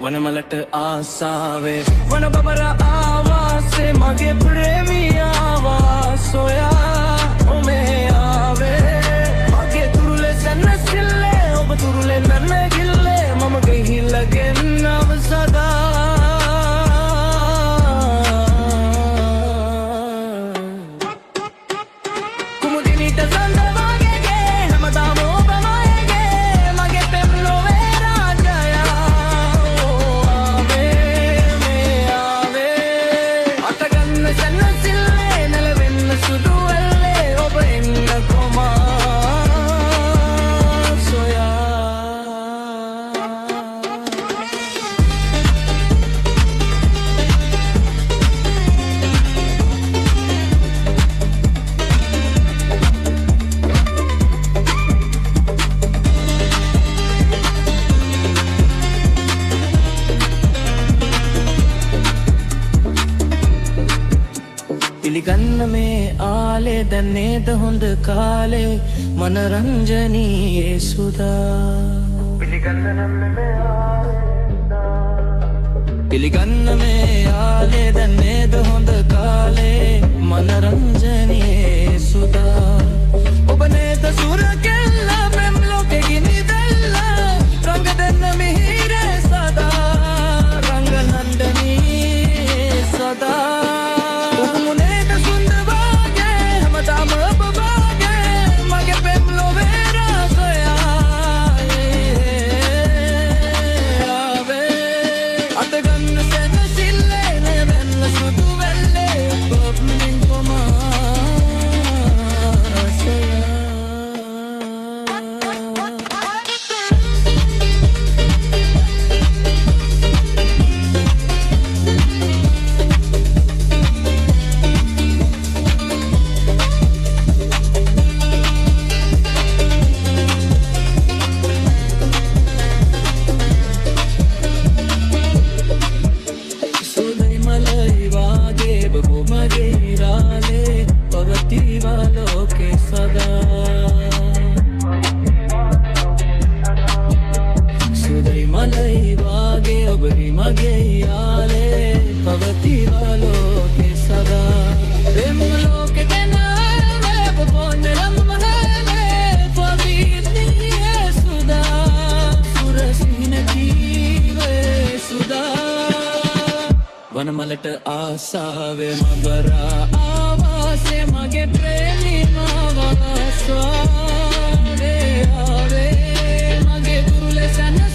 වනමලට ආසාවේ වන බබර ආවාසේ මගේ ප්‍රේමියාවා සොයා ඔමේ ආවේ මගේ තුරුලේ සැනසිල්ලේ ඔබ තුරුලේ නැනගිල්ලේ මම ගිහිල්ලගෙන නව සදා කුමුදිනිට සඳවාගේ හැමදාම ඔබ මයගේ මගේ පෙම්ලොවේ රාජයා ආවේ මේ ආවේ අතගන්න සැනසිල්ලේ නැලවෙන්න සුදු වෙල්ලේ ඔබ එන්න කොමා සොයා පිළිගන්න මේ ආලේ දැන් නේද හොඳ කාලේ මනරංජනීයේ සුදා පිළිගන්න මේ ආලේ දැන් නේද හොඳ කාලේ මනරංජනීයේ සුදා ඔබ නේද සුර කෙල්ල මෙම් ලෝකෙ ගිනි දැල්ල රංග දෙන්න මිහිරේ සදා රංග නන්දනී සදා වනමලට ආසාවේ මබරා ආවාසේ මගේ ප්‍රේමිමාවා ස්වාවේ ආවේ මගේ තුරුලේ සැනස